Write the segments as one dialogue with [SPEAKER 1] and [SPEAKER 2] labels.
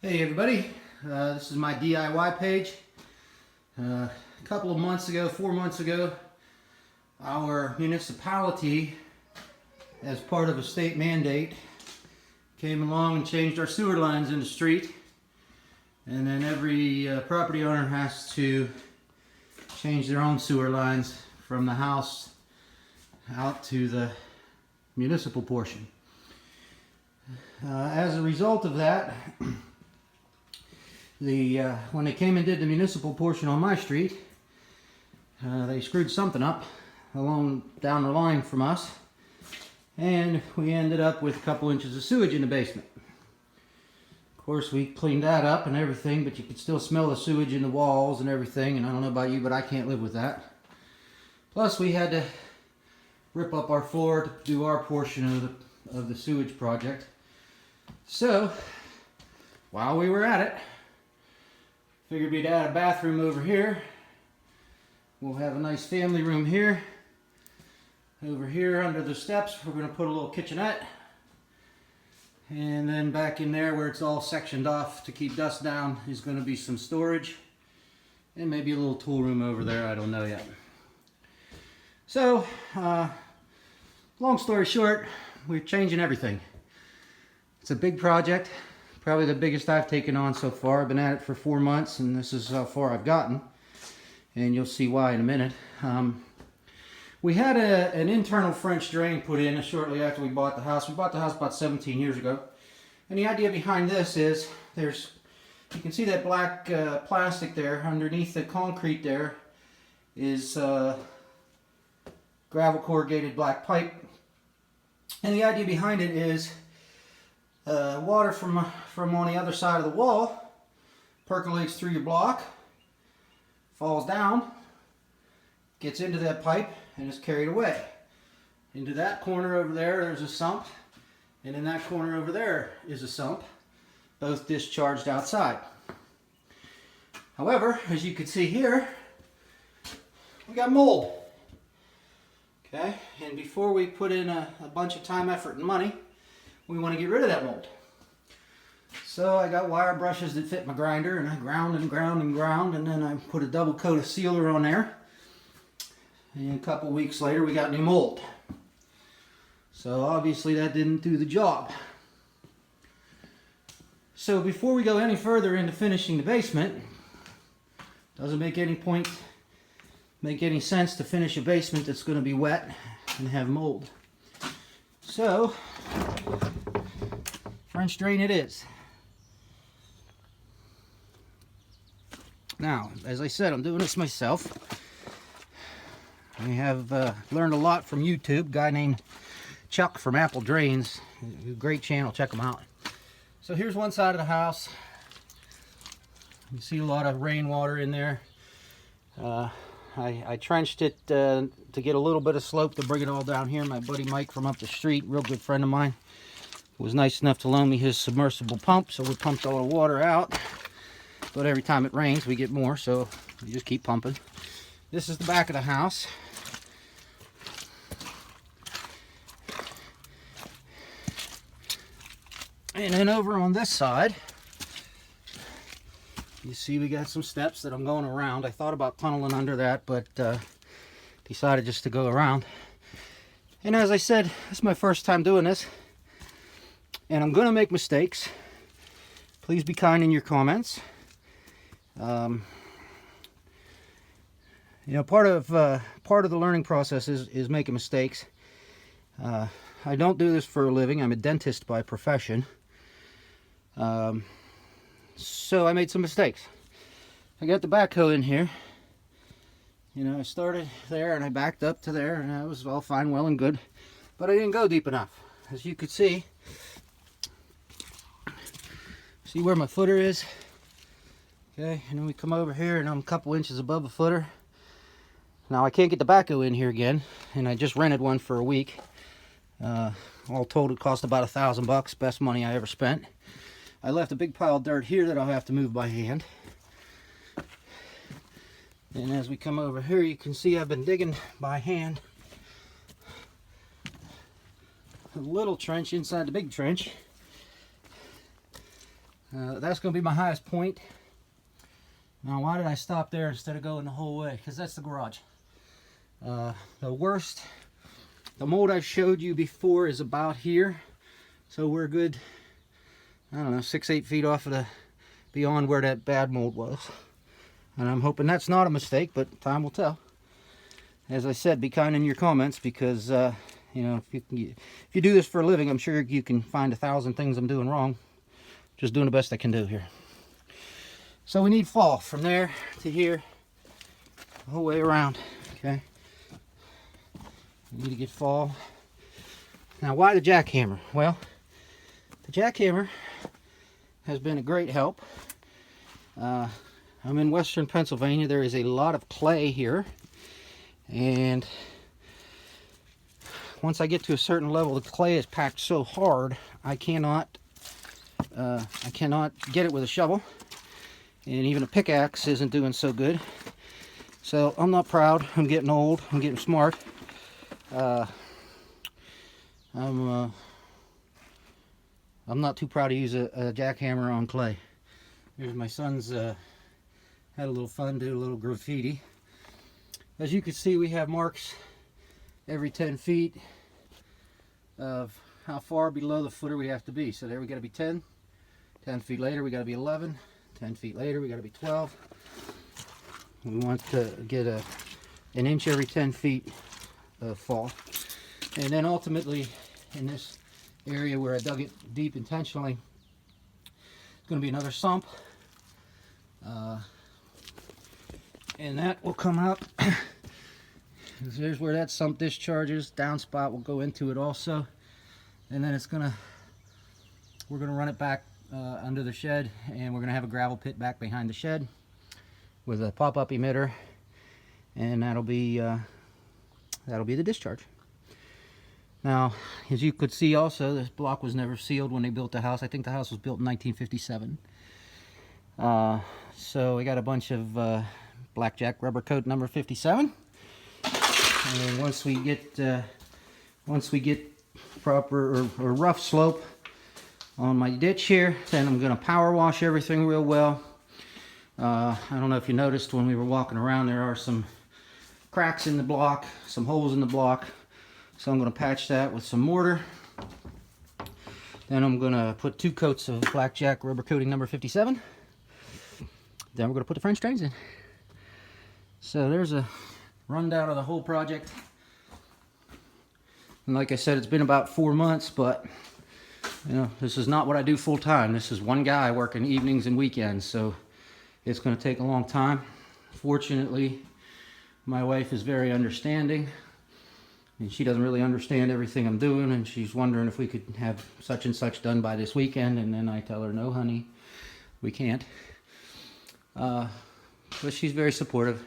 [SPEAKER 1] Hey everybody, this is my DIY page. A couple of months ago, 4 months ago, our municipality, as part of a state mandate, came along and changed our sewer lines in the street. And then every property owner has to change their own sewer lines from the house out to the municipal portion. As a result of that, when they came and did the municipal portion on my street, they screwed something up down the line from us, and we ended up with a couple inches of sewage in the basement. Of course, we cleaned that up and everything, but you could still smell the sewage in the walls and everything, and I don't know about you, but I can't live with that. Plus, we had to rip up our floor to do our portion of the sewage project. So, while we were at it, figured we'd add a bathroom over here. We'll have a nice family room here. Over here under the steps, we're going to put a little kitchenette. And then back in there where it's all sectioned off to keep dust down is going to be some storage. And maybe a little tool room over there, I don't know yet. So, long story short, we're changing everything. It's a big project. Probably the biggest I've taken on so far. I've been at it for 4 months, and this is how far I've gotten. And you'll see why in a minute. We had an internal French drain put in shortly after we bought the house. We bought the house about 17 years ago. And the idea behind this is, you can see that black plastic there underneath the concrete there is gravel corrugated black pipe. And the idea behind it is water from on the other side of the wall percolates through your block, falls down, gets into that pipe, and is carried away. Into that corner over there, there's a sump, and in that corner over there is a sump, both discharged outside. However, as you can see here, we got mold. Okay, and before we put in a bunch of time, effort, and money, we want to get rid of that mold. So I got wire brushes that fit my grinder, and I ground and ground and ground, and then I put a double coat of sealer on there. And a couple weeks later we got new mold. So obviously that didn't do the job. So before we go any further into finishing the basement, doesn't make any sense to finish a basement that's going to be wet and have mold. So French drain it is. Now, as I said, I'm doing this myself. I have learned a lot from YouTube. A guy named Chuck from Apple Drains. Great channel, check him out. So here's one side of the house. You see a lot of rainwater in there. I trenched it to get a little bit of slope to bring it all down here. My buddy Mike from up the street, real good friend of mine, was nice enough to loan me his submersible pump, so we pumped all the water out. But every time it rains, we get more, so we just keep pumping. This is the back of the house. And then over on this side, you see we got some steps that I'm going around. I thought about tunneling under that, but decided just to go around. And as I said, this is my first time doing this. And I'm going to make mistakes. Please be kind in your comments. You know, part of the learning process is making mistakes. I don't do this for a living. I'm a dentist by profession. So I made some mistakes. I got the backhoe in here. You know, I started there and I backed up to there, and that was all fine, well and good. But I didn't go deep enough. As you could see where my footer is? Okay, and then we come over here and I'm a couple inches above the footer. Now I can't get the backhoe in here again, and I just rented one for a week. All told it cost about $1,000, best money I ever spent. I left a big pile of dirt here that I'll have to move by hand. And as we come over here, you can see I've been digging by hand a little trench inside the big trench. That's going to be my highest point. Now, why did I stop there instead of going the whole way? Because that's the garage. The worst, the mold I showed you before is about here. So we're good, I don't know, 6-8 feet off of the, beyond where that bad mold was. And I'm hoping that's not a mistake, but time will tell. As I said, be kind in your comments, because you know, if you do this for a living, I'm sure you can find 1,000 things I'm doing wrong. Just doing the best I can do here. So we need fall from there to here, the whole way around. Okay. We need to get fall. Now, why the jackhammer? Well, the jackhammer has been a great help. I'm in western Pennsylvania. There is a lot of clay here, and once I get to a certain level, the clay is packed so hard I cannot get it with a shovel, and even a pickaxe isn't doing so good. So I'm not proud. I'm getting old. I'm getting smart. I'm not too proud to use a jackhammer on clay. Here's my son's had a little fun, did a little graffiti. As you can see, we have marks every 10 feet of how far below the footer we have to be. So there we got to be 10. 10 feet later we got to be 11. 10 feet later we got to be 12. We want to get an inch every 10 feet of fall. And then ultimately, in this area where I dug it deep intentionally, it's going to be another sump. And that will come out. Here's where that sump discharges. Downspout will go into it also. And then we're gonna run it back under the shed, and we're gonna have a gravel pit back behind the shed with a pop-up emitter, and that'll be the discharge. Now, as you could see also, this block was never sealed when they built the house. I think the house was built in 1957. So we got a bunch of blackjack rubber coat number 57. And once we get proper or rough slope on my ditch here, then I'm going to power wash everything real well. I don't know if you noticed when we were walking around, there are some cracks in the block, some holes in the block. So I'm going to patch that with some mortar. Then I'm going to put 2 coats of blackjack rubber coating number 57. Then we're going to put the French drains in. So there's a rundown of the whole project. And like I said, it's been about 4 months, but you know, this is not what I do full time. This is one guy working evenings and weekends, so it's going to take a long time. Fortunately, my wife is very understanding, and she doesn't really understand everything I'm doing, and she's wondering if we could have such and such done by this weekend, and then I tell her, no honey, we can't. But she's very supportive.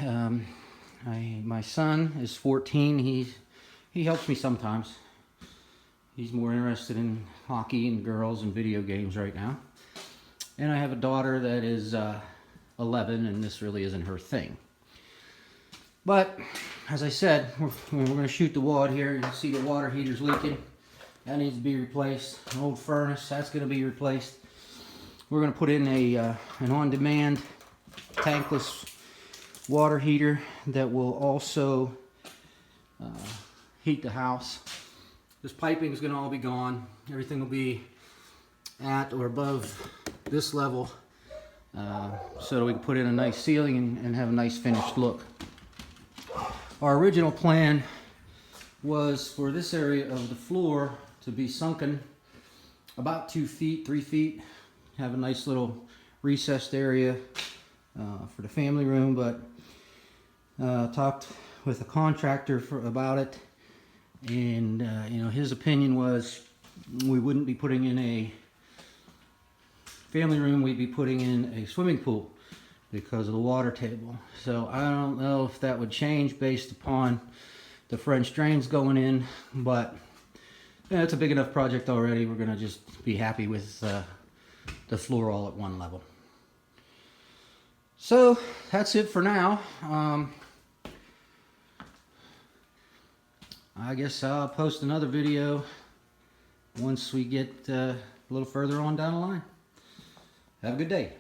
[SPEAKER 1] My son is 14. He helps me sometimes. He's more interested in hockey and girls and video games right now. And I have a daughter that is 11, and this really isn't her thing. But as I said, we're going to shoot the wad here. You can see the water heater's leaking. That needs to be replaced. An old furnace, that's going to be replaced. We're going to put in an on-demand tankless water heater that will also heat the house. This piping is going to all be gone. Everything will be at or above this level, so that we can put in a nice ceiling and have a nice finished look. Our original plan was for this area of the floor to be sunken about 2 feet, 3 feet, have a nice little recessed area for the family room, but talked with a contractor about it, and you know, his opinion was we wouldn't be putting in a family room, we'd be putting in a swimming pool because of the water table. So I don't know if that would change based upon the French drains going in, but yeah, it's a big enough project already. We're gonna just be happy with the floor all at one level. So that's it for now. I guess I'll post another video once we get a little further on down the line. Have a good day.